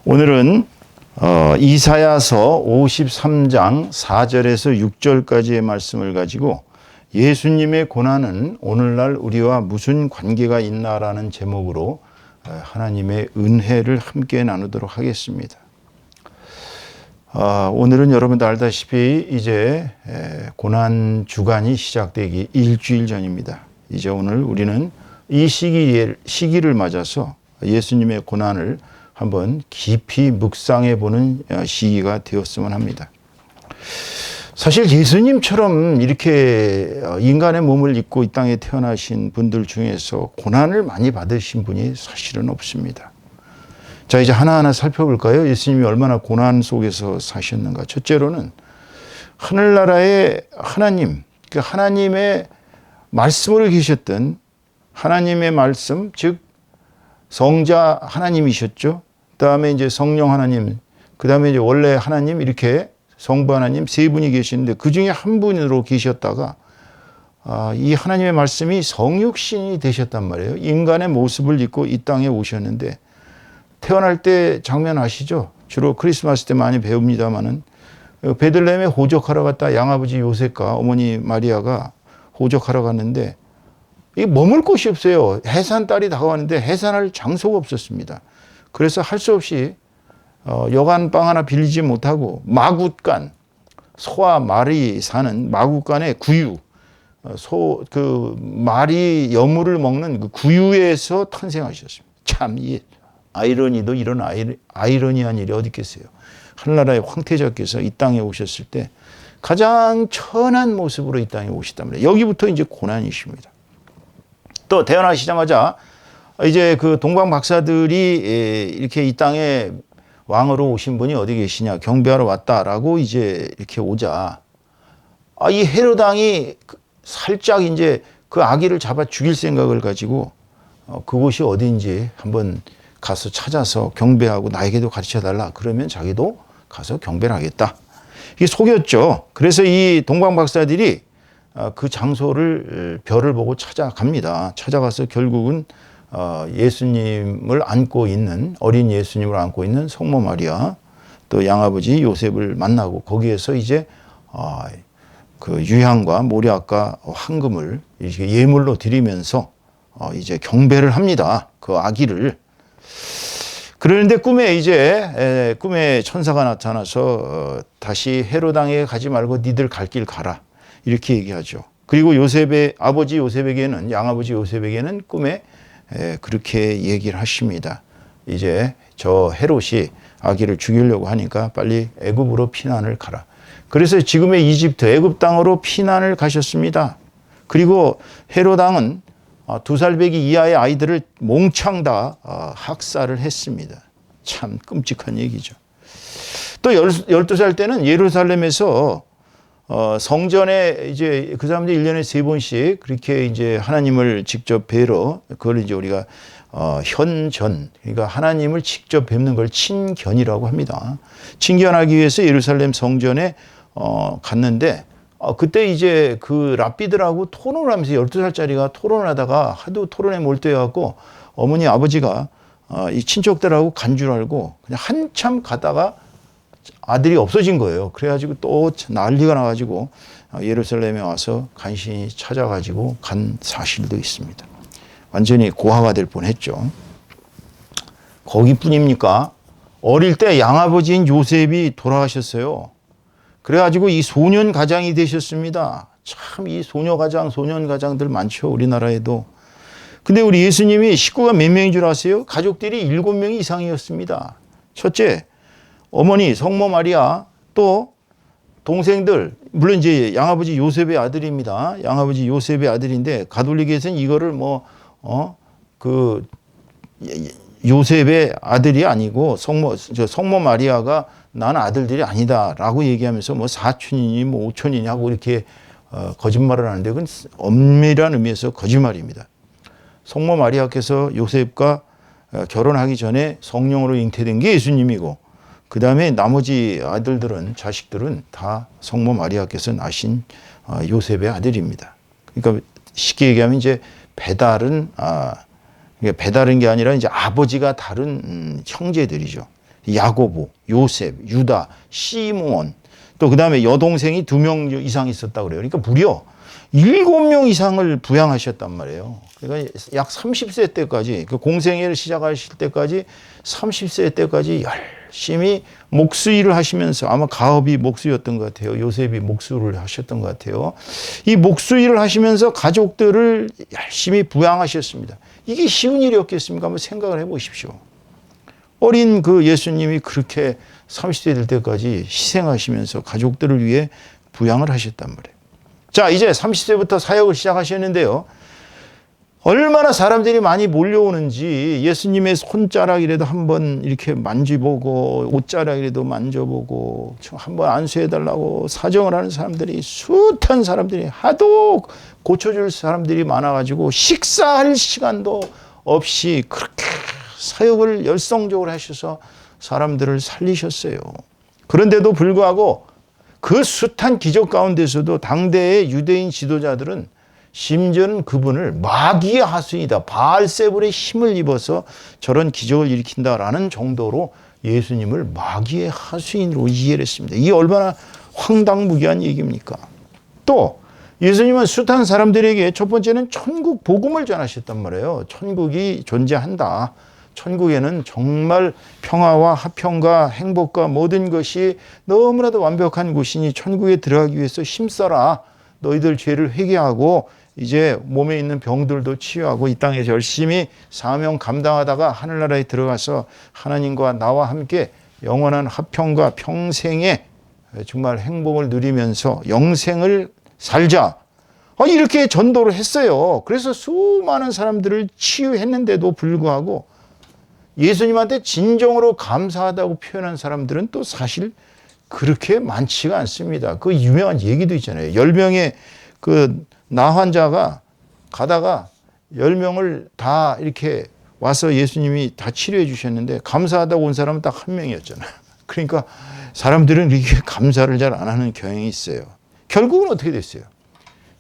오늘은 이사야서 53장 4절에서 6절까지의 말씀을 가지고 예수님의 고난은 오늘날 우리와 무슨 관계가 있나라는 제목으로 하나님의 은혜를 함께 나누도록 하겠습니다. 오늘은 여러분도 알다시피 이제 고난 주간이 시작되기 일주일 전입니다. 이제 오늘 우리는 이 시기를 맞아서 예수님의 고난을 한번 깊이 묵상해 보는 시기가 되었으면 합니다. 사실 예수님처럼 이렇게 인간의 몸을 입고 이 땅에 태어나신 분들 중에서 고난을 많이 받으신 분이 사실은 없습니다. 자, 이제 하나하나 살펴볼까요? 예수님이 얼마나 고난 속에서 사셨는가. 첫째로는 하늘나라의 하나님, 그 하나님의 말씀으로 계셨던 하나님의 말씀, 즉 성자 하나님이셨죠. 그 다음에 이제 성령 하나님, 그 다음에 이제 원래 하나님, 이렇게 성부 하나님 세 분이 계시는데 그 중에 한 분으로 계셨다가 이 하나님의 말씀이 성육신이 되셨단 말이에요. 인간의 모습을 입고 이 땅에 오셨는데 태어날 때 장면 아시죠? 주로 크리스마스 때 많이 배웁니다마는 베들레헴에 호적하러 갔다 양아버지 요셉과 어머니 마리아가 호적하러 갔는데 이 머물 곳이 없어요. 해산 달이 다가왔는데 해산할 장소가 없었습니다. 그래서 할 수 없이 여관방 하나 빌리지 못하고 마굿간, 소와 말이 사는 마굿간의 구유, 그 말이 여물을 먹는 그 구유에서 탄생하셨습니다. 참 이 아이러니도 이런 아이러니한 일이 어디 있겠어요. 하늘나라의 황태자께서 이 땅에 오셨을 때 가장 천한 모습으로 이 땅에 오시단 말이에요. 여기부터 이제 고난이십니다. 또 태어나시자마자 이제 그 동방 박사들이 이렇게 이 땅에 왕으로 오신 분이 어디 계시냐 경배하러 왔다라고 이제 이렇게 오자 이 헤롯 왕이 살짝 이제 그 아기를 잡아 죽일 생각을 가지고 그곳이 어디인지 한번 가서 찾아서 경배하고 나에게도 가르쳐 달라 그러면 자기도 가서 경배를 하겠다. 이게 속였죠. 그래서 이 동방 박사들이 그 장소를 별을 보고 찾아갑니다. 찾아가서 결국은 예수님을 안고 있는 어린 예수님을 안고 있는 성모 마리아 또 양아버지 요셉을 만나고 거기에서 이제 그 유향과 모략과 황금을 이렇게 예물로 드리면서 이제 경배를 합니다. 그 아기를. 그러는데 꿈에 천사가 나타나서 다시 헤롯 왕에게 가지 말고 니들 갈 길 가라 이렇게 얘기하죠. 그리고 요셉의 아버지 요셉에게는 양아버지 요셉에게는 꿈에 그렇게 얘기를 하십니다. 이제 저 헤롯이 아기를 죽이려고 하니까 빨리 애굽으로 피난을 가라. 그래서 지금의 이집트 애굽 땅으로 피난을 가셨습니다. 그리고 헤롯 왕은 2살배기 이하의 아이들을 몽창 다 학살을 했습니다. 참 끔찍한 얘기죠. 또 12살 때는 예루살렘에서 성전에 이제 그 사람들이 1년에 3번씩 그렇게 이제 하나님을 직접 뵈러 그걸 이제 우리가 현전, 그러니까 하나님을 직접 뵙는 걸 친견이라고 합니다. 친견하기 위해서 예루살렘 성전에 갔는데 그때 이제 그 랍비들하고 토론을 하면서 12살짜리가 토론을 하다가 하도 토론에 몰두해갖고 어머니 아버지가 이 친척들하고 간 줄 알고 그냥 한참 가다가 아들이 없어진 거예요. 그래가지고 또 난리가 나가지고 예루살렘에 와서 간신히 찾아가지고 간 사실도 있습니다. 완전히 고아가 될 뻔했죠. 거기뿐입니까? 어릴 때 양아버지인 요셉이 돌아가셨어요. 그래가지고 이 소년 가장이 되셨습니다. 참 이 소녀 가장, 소년 가장들 많죠. 우리나라에도. 근데 우리 예수님이 식구가 몇 명인 줄 아세요? 가족들이 7명 이상이었습니다. 첫째, 어머니 성모 마리아 또 동생들 물론 이제 양아버지 요셉의 아들입니다. 양아버지 요셉의 아들인데 가톨릭에서는 이거를 그 요셉의 아들이 아니고 성모 마리아가 나는 아들들이 아니다라고 얘기하면서 뭐 사촌이니 뭐 오촌이니 하고 이렇게 거짓말을 하는데 그건 엄밀한 의미에서 거짓말입니다. 성모 마리아께서 요셉과 결혼하기 전에 성령으로 잉태된 게 예수님이고 그 다음에 나머지 아들들은 자식들은 다 성모 마리아께서 낳으신 요셉의 아들입니다. 그러니까 쉽게 얘기하면 이제 배달은 게 아니라 이제 아버지가 다른 형제들이죠. 야고보, 요셉, 유다, 시므온, 또 그 다음에 여동생이 2명 이상 있었다고 그래요. 그러니까 무려 7명 이상을 부양하셨단 말이에요. 그러니까 약 30세 때까지, 그 공생애를 시작하실 때까지 30세 때까지 열심히 목수 일을 하시면서, 아마 가업이 목수였던 것 같아요. 요셉이 목수를 하셨던 것 같아요. 이 목수 일을 하시면서 가족들을 열심히 부양하셨습니다. 이게 쉬운 일이었겠습니까? 한번 생각을 해보십시오. 어린 그 예수님이 그렇게 30세 될 때까지 희생하시면서 가족들을 위해 부양을 하셨단 말이에요. 자, 이제 30세부터 사역을 시작하셨는데요. 얼마나 사람들이 많이 몰려오는지 예수님의 손자락이라도 한번 이렇게 만져보고, 옷자락이라도 만져보고, 한번 안수해달라고 사정을 하는 사람들이, 숱한 사람들이, 하도 고쳐줄 사람들이 많아가지고 식사할 시간도 없이 그렇게 사역을 열성적으로 하셔서 사람들을 살리셨어요. 그런데도 불구하고 그 숱한 기적 가운데서도 당대의 유대인 지도자들은 심지어는 그분을 마귀의 하수인이다, 바알세불의 힘을 입어서 저런 기적을 일으킨다라는 정도로 예수님을 마귀의 하수인으로 이해를 했습니다. 이게 얼마나 황당무계한 얘기입니까? 또 예수님은 숱한 사람들에게 첫 번째는 천국 복음을 전하셨단 말이에요. 천국이 존재한다. 천국에는 정말 평화와 화평과 행복과 모든 것이 너무나도 완벽한 곳이니 천국에 들어가기 위해서 힘써라. 너희들 죄를 회개하고 이제 몸에 있는 병들도 치유하고 이 땅에서 열심히 사명 감당하다가 하늘나라에 들어가서 하나님과 나와 함께 영원한 화평과 평생의 정말 행복을 누리면서 영생을 살자. 이렇게 전도를 했어요. 그래서 수많은 사람들을 치유했는데도 불구하고 예수님한테 진정으로 감사하다고 표현한 사람들은 또 사실 그렇게 많지가 않습니다. 그 유명한 얘기도 있잖아요. 10명의 그 나 환자가 가다가 10명을 다 이렇게 와서 예수님이 다 치료해 주셨는데 감사하다고 온 사람은 딱 1명이었잖아요. 그러니까 사람들은 이렇게 감사를 잘 안 하는 경향이 있어요. 결국은 어떻게 됐어요?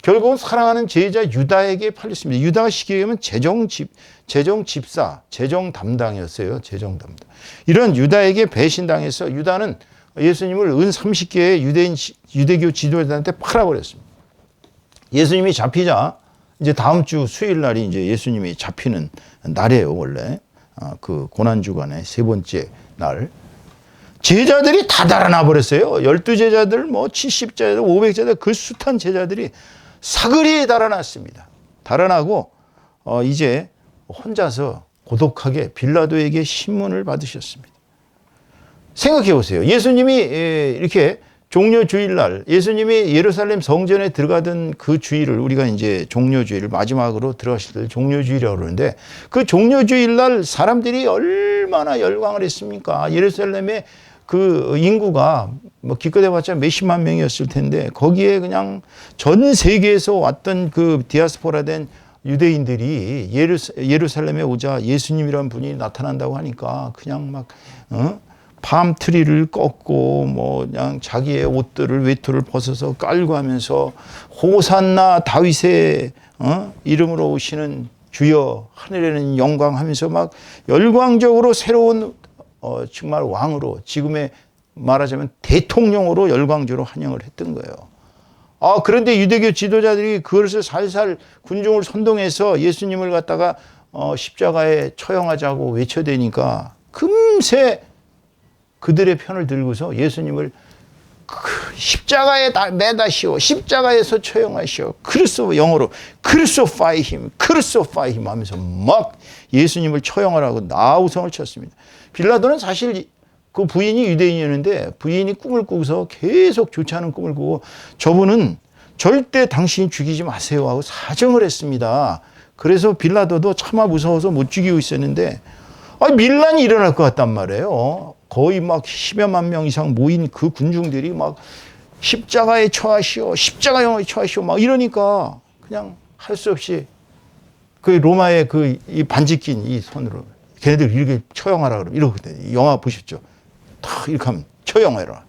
결국은 사랑하는 제자 유다에게 팔렸습니다. 유다가 시기에 하면 재정 집사, 재정 담당이었어요. 재정 담당. 이런 유다에게 배신당해서 유다는 예수님을 은 30개의 유대교 지도자들한테 팔아버렸습니다. 예수님이 잡히자 이제 다음 주 수요일 날이 이제 예수님이 잡히는 날이에요, 원래. 그 고난주간의 3번째 날. 제자들이 다 달아나 버렸어요. 12제자들, 뭐 70제자들, 500제자들, 그 숱한 제자들이 사거리에 달아났습니다. 달아나고 이제 혼자서 고독하게 빌라도에게 신문을 받으셨습니다. 생각해 보세요. 예수님이 이렇게 종려주일날 예수님이 예루살렘 성전에 들어가던 그 주일을 우리가 이제 종려주일 마지막으로 들어가실 때 종려주일이라고 그러는데 그 종려주일날 사람들이 얼마나 열광을 했습니까? 예루살렘에 그 인구가 뭐 기껏해봤자 몇십만 명이었을 텐데 거기에 그냥 전 세계에서 왔던 그 디아스포라된 유대인들이 예루살렘에 오자 예수님이라는 분이 나타난다고 하니까 그냥 막 밤트리를 꺾고 뭐 그냥 자기의 옷들을 외투를 벗어서 깔고 하면서 호산나 다윗의 이름으로 오시는 주여 하늘에는 영광하면서 막 열광적으로 새로운 정말 왕으로 지금의 말하자면 대통령으로 열광적으로 환영을 했던 거예요. 그런데 유대교 지도자들이 그것을 살살 군중을 선동해서 예수님을 갖다가 십자가에 처형하자고 외쳐대니까 금세 그들의 편을 들고서 예수님을 십자가에 매다시오, 십자가에서 처형하시오, 영어로 crucify him 하면서 막 예수님을 처형하라고 나우성을 쳤습니다. 빌라도는 사실 그 부인이 유대인이었는데 부인이 꿈을 꾸고서 계속 좋지 않은 꿈을 꾸고 저분은 절대 당신이 죽이지 마세요 하고 사정을 했습니다. 그래서 빌라도도 차마 무서워서 못 죽이고 있었는데 밀란이 일어날 것 같단 말이에요. 거의 막 10여만 명 이상 모인 그 군중들이 막 십자가에 처하시오, 십자가형에 처하시오 막 이러니까 그냥 할 수 없이 그 로마의 이 반지 낀 이 손으로 걔네들 이렇게 처형하라 그러면 이러거든요. 영화 보셨죠? 다 이렇게 하면 처형해라.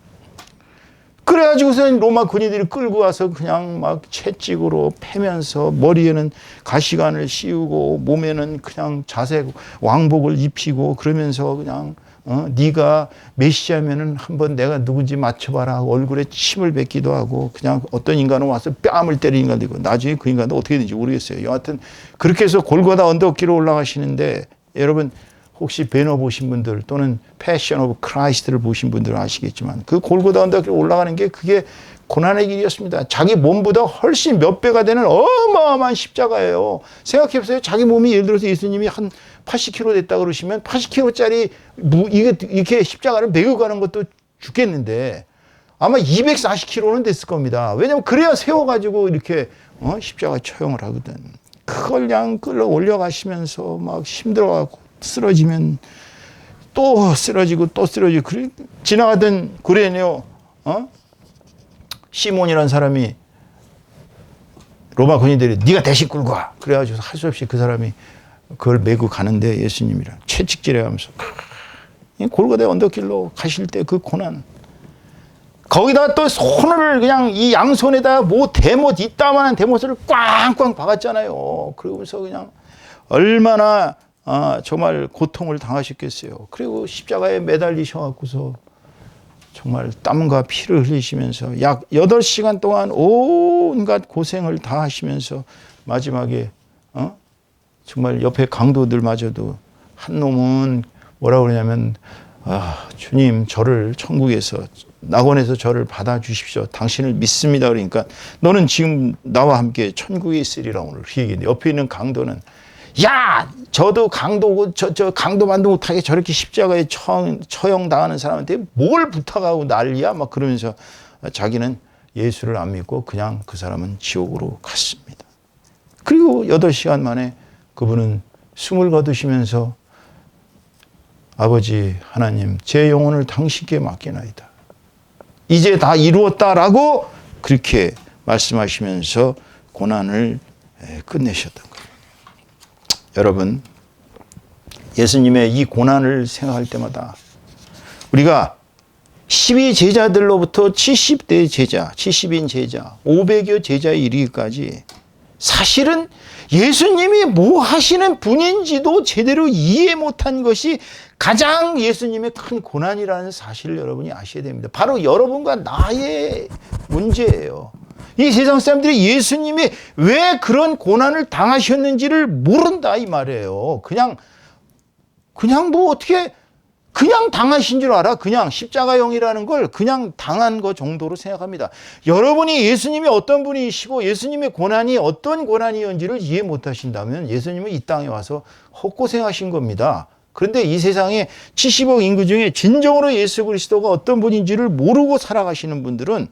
그래가지고서 로마 군인들이 끌고 와서 그냥 막 채찍으로 패면서 머리에는 가시관을 씌우고 몸에는 그냥 자색 왕복을 입히고 그러면서 그냥 네가 메시아면은 한번 내가 누군지 맞춰봐라. 얼굴에 침을 뱉기도 하고 그냥 어떤 인간은 와서 뺨을 때리는 인간도 있고 나중에 그 인간도 어떻게 되는지 모르겠어요. 여하튼 그렇게 해서 골고다 언덕길로 올라가시는데 여러분 혹시 배너 보신 분들 또는 패션 오브 크라이스트를 보신 분들은 아시겠지만 그 골고다 언덕길 올라가는 게 그게 고난의 길이었습니다. 자기 몸보다 훨씬 몇 배가 되는 어마어마한 십자가예요. 생각해보세요. 자기 몸이 예를 들어서 예수님이 한 80kg 됐다 그러시면 80kg짜리 이렇게 십자가를 메고 가는 것도 죽겠는데 아마 240kg는 됐을 겁니다. 왜냐하면 그래야 세워가지고 이렇게 십자가 처형을 하거든. 그걸 그냥 끌어 올려가시면서 막 힘들어가고 쓰러지면 또 쓰러지고 또 쓰러지고 지나가던 구레네요. 시몬이라는 사람이 로마 군인들이 네가 대신 끌고 와. 그래가지고 할 수 없이 그 사람이 그걸 메고 가는데 예수님이랑 채찍질해가면서 골고다 언덕길로 가실 때 그 고난 거기다가 또 손을 그냥 이 양손에다가 대못 이따만한 대못을 꽝꽝 박았잖아요. 그러면서 그냥 얼마나 정말 고통을 당하셨겠어요. 그리고 십자가에 매달리셔갖고서 정말 땀과 피를 흘리시면서 약 8시간 동안 온갖 고생을 다 하시면서 마지막에 정말 옆에 강도들마저도 한 놈은 뭐라고 그러냐면 주님 저를 천국에서 낙원에서 저를 받아주십시오. 당신을 믿습니다. 그러니까 너는 지금 나와 함께 천국에 있으리라 오늘 그 얘기인데 옆에 있는 강도는 야 저도 강도고 저 강도만도 못하게 저렇게 십자가에 처형당하는 사람한테 뭘 부탁하고 난리야 막 그러면서 자기는 예수를 안 믿고 그냥 그 사람은 지옥으로 갔습니다. 그리고 8시간 만에 그분은 숨을 거두시면서 아버지 하나님 제 영혼을 당신께 맡기나이다. 이제 다 이루었다라고 그렇게 말씀하시면서 고난을 끝내셨던 거예요. 여러분 예수님의 이 고난을 생각할 때마다 우리가 12제자들로부터 70대 제자, 70인 제자, 500여 제자에 이르기까지 사실은 예수님이 뭐 하시는 분인지도 제대로 이해 못한 것이 가장 예수님의 큰 고난이라는 사실을 여러분이 아셔야 됩니다. 바로 여러분과 나의 문제예요. 이 세상 사람들이 예수님이 왜 그런 고난을 당하셨는지를 모른다 이 말이에요. 그냥 뭐 어떻게 그냥 당하신 줄 알아. 그냥 십자가형이라는 걸 그냥 당한 것 정도로 생각합니다. 여러분이 예수님이 어떤 분이시고 예수님의 고난이 어떤 고난이었는지를 이해 못하신다면 예수님은 이 땅에 와서 헛고생하신 겁니다. 그런데 이 세상에 70억 인구 중에 진정으로 예수 그리스도가 어떤 분인지를 모르고 살아가시는 분들은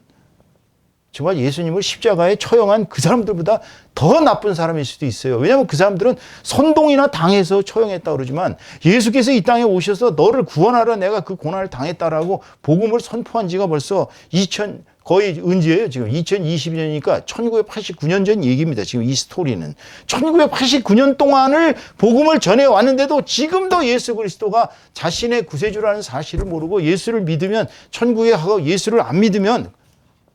정말 예수님을 십자가에 처형한 그 사람들보다 더 나쁜 사람일 수도 있어요. 왜냐하면 그 사람들은 선동이나 당해서 처형했다고 그러지만 예수께서 이 땅에 오셔서 너를 구원하러 내가 그 고난을 당했다라고 복음을 선포한 지가 벌써 거의 언제예요? 지금 2020년이니까 1989년 전 얘기입니다. 지금 이 스토리는 1989년 동안을 복음을 전해왔는데도 지금도 예수 그리스도가 자신의 구세주라는 사실을 모르고 예수를 믿으면 천국에 가고 예수를 안 믿으면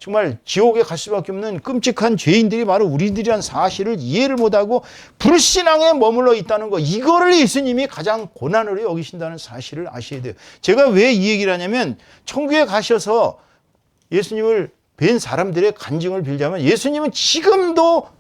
정말 지옥에 갈 수밖에 없는 끔찍한 죄인들이 바로 우리들이란 사실을 이해를 못하고 불신앙에 머물러 있다는 거, 이거를 예수님이 가장 고난으로 여기신다는 사실을 아셔야 돼요. 제가 왜 이 얘기를 하냐면 천국에 가셔서 예수님을 뵌 사람들의 간증을 빌자면 예수님은 지금도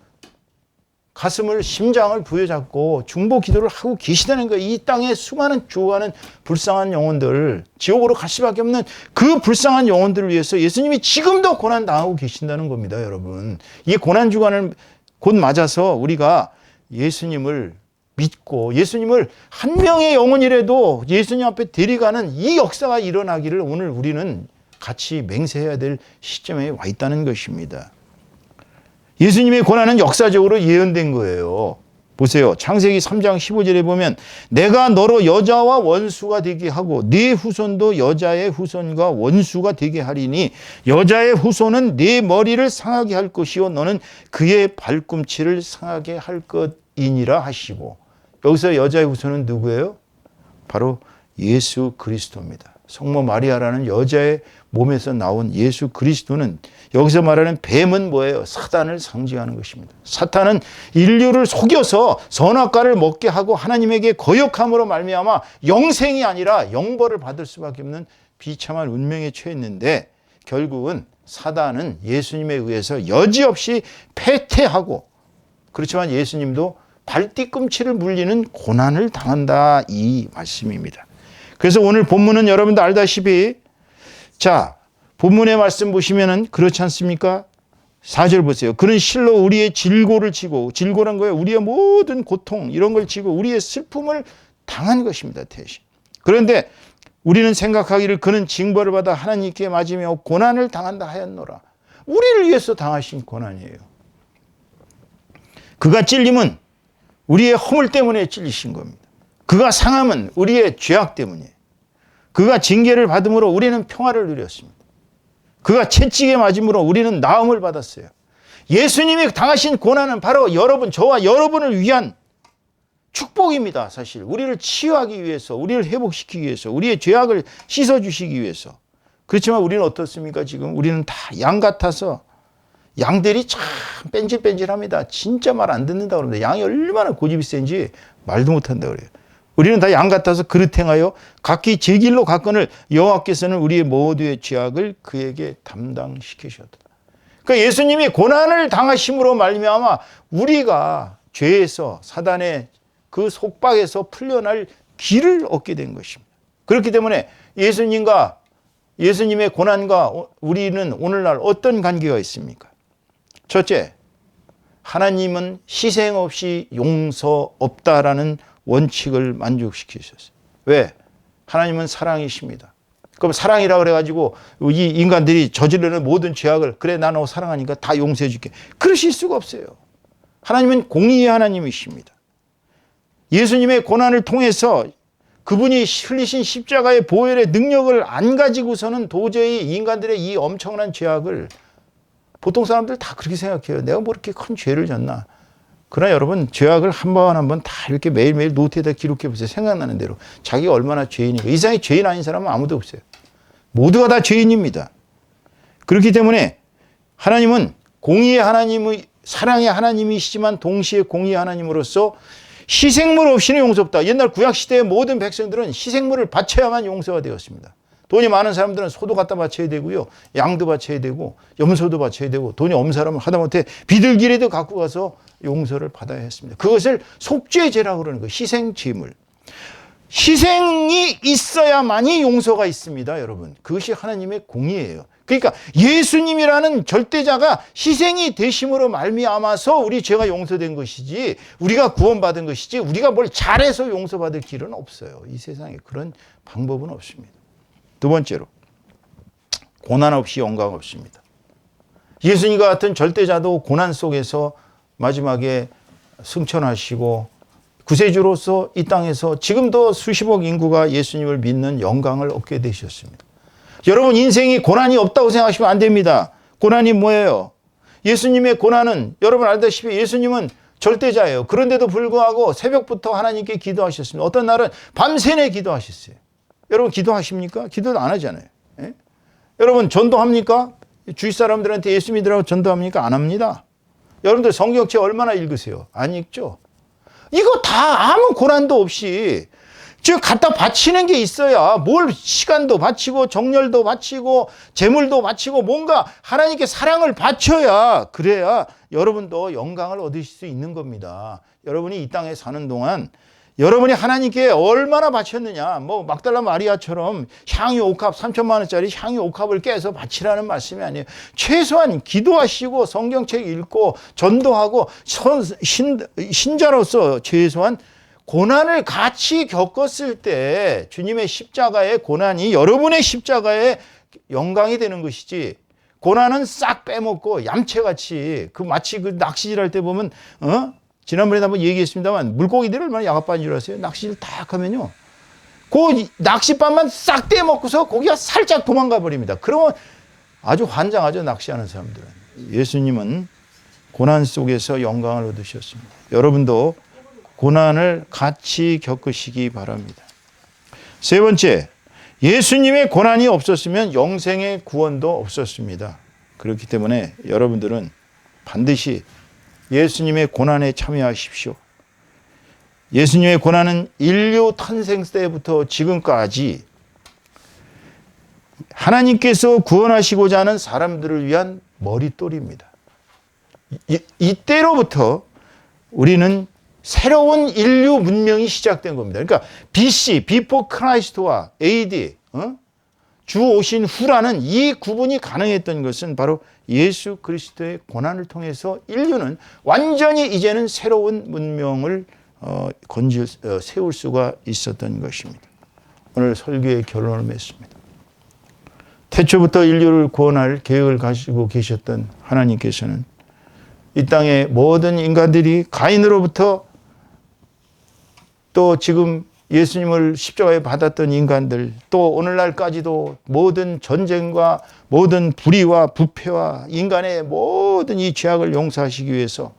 가슴을 심장을 부여잡고 중보 기도를 하고 계시다는 거예요. 이 땅에 수많은 죽어가는 불쌍한 영혼들, 지옥으로 갈 수밖에 없는 그 불쌍한 영혼들을 위해서 예수님이 지금도 고난 당하고 계신다는 겁니다. 여러분, 이 고난 주간을 곧 맞아서 우리가 예수님을 믿고 예수님을 한 명의 영혼이라도 예수님 앞에 데려가는 이 역사가 일어나기를 오늘 우리는 같이 맹세해야 될 시점에 와 있다는 것입니다. 예수님의 고난은 역사적으로 예언된 거예요. 보세요. 창세기 3장 15절에 보면 내가 너로 여자와 원수가 되게 하고 네 후손도 여자의 후손과 원수가 되게 하리니 여자의 후손은 네 머리를 상하게 할 것이요 너는 그의 발꿈치를 상하게 할 것이니라 하시고, 여기서 여자의 후손은 누구예요? 바로 예수 그리스도입니다. 성모 마리아라는 여자의 몸에서 나온 예수 그리스도는, 여기서 말하는 뱀은 뭐예요? 사단을 상징하는 것입니다. 사탄은 인류를 속여서 선악과를 먹게 하고 하나님에게 거역함으로 말미암아 영생이 아니라 영벌을 받을 수밖에 없는 비참한 운명에 처했는데, 결국은 사단은 예수님에 의해서 여지없이 패퇴하고, 그렇지만 예수님도 발뒤꿈치를 물리는 고난을 당한다, 이 말씀입니다. 그래서 오늘 본문은 여러분도 알다시피, 자, 본문의 말씀 보시면은 그렇지 않습니까? 4절 보세요. 그는 실로 우리의 질고를 지고, 질고란 거예요. 우리의 모든 고통 이런 걸 지고 우리의 슬픔을 당한 것입니다, 대신. 그런데 우리는 생각하기를 그는 징벌을 받아 하나님께 맞으며 고난을 당한다 하였노라. 우리를 위해서 당하신 고난이에요. 그가 찔림은 우리의 허물 때문에 찔리신 겁니다. 그가 상함은 우리의 죄악 때문이에요. 그가 징계를 받음으로 우리는 평화를 누렸습니다. 그가 채찍에 맞음으로 우리는 나음을 받았어요. 예수님이 당하신 고난은 바로 여러분, 저와 여러분을 위한 축복입니다. 사실 우리를 치유하기 위해서, 우리를 회복시키기 위해서, 우리의 죄악을 씻어주시기 위해서. 그렇지만 우리는 어떻습니까? 지금 우리는 다 양 같아서, 양들이 참 뺀질뺀질합니다. 진짜 말 안 듣는다 그럽니다. 양이 얼마나 고집이 센지 말도 못한다 그래요. 우리는 다 양 같아서 그릇 행하여 각기 제 길로 갔거늘 여호와께서는 우리의 모두의 죄악을 그에게 담당시키셨다. 그러니까 예수님이 고난을 당하심으로 말미암아 우리가 죄에서, 사단의 그 속박에서 풀려날 길을 얻게 된 것입니다. 그렇기 때문에 예수님과, 예수님의 고난과 우리는 오늘날 어떤 관계가 있습니까? 첫째, 하나님은 희생 없이 용서 없다라는 원칙을 만족시키셨어요. 왜? 하나님은 사랑이십니다. 그럼 사랑이라 그래가지고 이 인간들이 저지르는 모든 죄악을, 그래 나 너 사랑하니까 다 용서해 줄게, 그러실 수가 없어요. 하나님은 공의의 하나님이십니다. 예수님의 고난을 통해서 그분이 흘리신 십자가의 보혈의 능력을 안 가지고서는 도저히 인간들의 이 엄청난 죄악을, 보통 사람들 다 그렇게 생각해요. 내가 뭐 이렇게 큰 죄를 졌나. 그러나 여러분, 죄악을 한 번 한 번 다 이렇게 매일매일 노트에다 기록해 보세요. 생각나는 대로. 자기가 얼마나 죄인인가. 이 세상에 죄인 아닌 사람은 아무도 없어요. 모두가 다 죄인입니다. 그렇기 때문에 하나님은 공의의 하나님의, 사랑의 하나님이시지만 동시에 공의의 하나님으로서 희생물 없이는 용서 없다. 옛날 구약시대의 모든 백성들은 희생물을 바쳐야만 용서가 되었습니다. 돈이 많은 사람들은 소도 갖다 바쳐야 되고요, 양도 바쳐야 되고, 염소도 바쳐야 되고, 돈이 없는 사람은 하다못해 비둘기라도 갖고 가서 용서를 받아야 했습니다. 그것을 속죄제라고 그러는 거예요. 희생제물. 희생이 있어야만이 용서가 있습니다, 여러분. 그것이 하나님의 공의예요. 그러니까 예수님이라는 절대자가 희생이 되심으로 말미암아서 우리 죄가 용서된 것이지, 우리가 구원받은 것이지, 우리가 뭘 잘해서 용서받을 길은 없어요. 이 세상에 그런 방법은 없습니다. 두 번째로, 고난 없이 영광 없습니다. 예수님과 같은 절대자도 고난 속에서 마지막에 승천하시고 구세주로서 이 땅에서 지금도 수십억 인구가 예수님을 믿는 영광을 얻게 되셨습니다. 여러분, 인생이 고난이 없다고 생각하시면 안 됩니다. 고난이 뭐예요? 예수님의 고난은, 여러분 알다시피 예수님은 절대자예요. 그런데도 불구하고 새벽부터 하나님께 기도하셨습니다. 어떤 날은 밤새내 기도하셨어요. 여러분 기도하십니까? 기도도 안 하잖아요. 예? 여러분 전도합니까? 주위 사람들한테 예수 믿으라고 전도합니까? 안 합니다. 여러분들 성경책 얼마나 읽으세요? 안 읽죠? 이거 다 아무 고난도 없이 즉 갖다 바치는 게 있어야, 뭘 시간도 바치고 정열도 바치고 재물도 바치고 뭔가 하나님께 사랑을 바쳐야, 그래야 여러분도 영광을 얻으실 수 있는 겁니다. 여러분이 이 땅에 사는 동안 여러분이 하나님께 얼마나 바쳤느냐, 뭐 막달라 마리아처럼 향유 옥합 3천만 원짜리 향유 옥합을 깨서 바치라는 말씀이 아니에요. 최소한 기도하시고 성경책 읽고 전도하고 신자로서 최소한 고난을 같이 겪었을 때 주님의 십자가의 고난이 여러분의 십자가의 영광이 되는 것이지, 고난은 싹 빼먹고 얌체같이, 그 마치 그 낚시질할 때 보면 지난번에 한번 얘기했습니다만, 물고기들을 얼마나 야갑반인 줄 아세요? 낚시를 딱 하면요, 그 낚싯반만 싹 떼먹고서 고기가 살짝 도망가 버립니다. 그러면 아주 환장하죠, 낚시하는 사람들은. 예수님은 고난 속에서 영광을 얻으셨습니다. 여러분도 고난을 같이 겪으시기 바랍니다. 세 번째, 예수님의 고난이 없었으면 영생의 구원도 없었습니다. 그렇기 때문에 여러분들은 반드시 예수님의 고난에 참여하십시오. 예수님의 고난은 인류 탄생 때부터 지금까지 하나님께서 구원하시고자 하는 사람들을 위한 머릿돌입니다. 이때로부터 우리는 새로운 인류 문명이 시작된 겁니다. 그러니까 BC, Before Christ와 AD, 주 오신 후라는 이 구분이 가능했던 것은 바로 예수 그리스도의 고난을 통해서 인류는 완전히 이제는 새로운 문명을 세울 수가 있었던 것입니다. 오늘 설교의 결론을 맺습니다. 태초부터 인류를 구원할 계획을 가지고 계셨던 하나님께서는 이 땅의 모든 인간들이 가인으로부터 또 지금 예수님을 십자가에 받았던 인간들, 또 오늘날까지도 모든 전쟁과 모든 불의와 부패와 인간의 모든 이 죄악을 용서하시기 위해서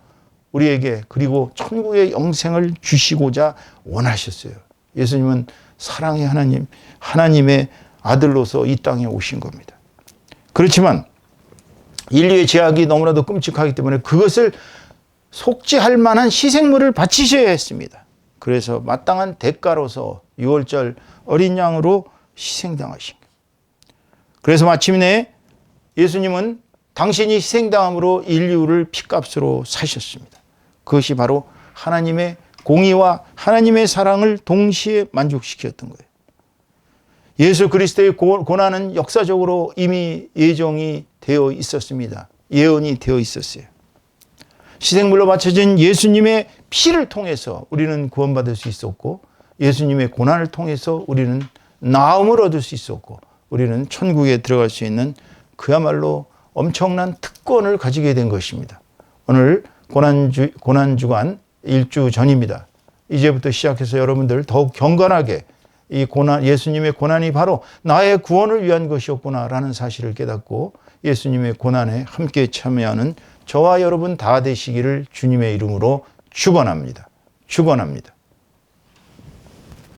우리에게 그리고 천국의 영생을 주시고자 원하셨어요. 예수님은 사랑의 하나님, 하나님의 아들로서 이 땅에 오신 겁니다. 그렇지만 인류의 죄악이 너무나도 끔찍하기 때문에 그것을 속죄할 만한 희생물을 바치셔야 했습니다. 그래서 마땅한 대가로서 6월절 어린 양으로 희생당하신 거예요. 그래서 마침내 예수님은 당신이 희생당함으로 인류를 피값으로 사셨습니다. 그것이 바로 하나님의 공의와 하나님의 사랑을 동시에 만족시켰던 거예요. 예수 그리스도의 고난은 역사적으로 이미 예정이 되어 있었습니다. 예언이 되어 있었어요. 희생물로 바쳐진 예수님의 피를 통해서 우리는 구원받을 수 있었고, 예수님의 고난을 통해서 우리는 나음을 얻을 수 있었고, 우리는 천국에 들어갈 수 있는 그야말로 엄청난 특권을 가지게 된 것입니다. 오늘 고난주간 일주 전입니다. 이제부터 시작해서 여러분들 더욱 경건하게 이 고난, 예수님의 고난이 바로 나의 구원을 위한 것이었구나라는 사실을 깨닫고 예수님의 고난에 함께 참여하는 저와 여러분 다 되시기를 주님의 이름으로 축원합니다. 축원합니다.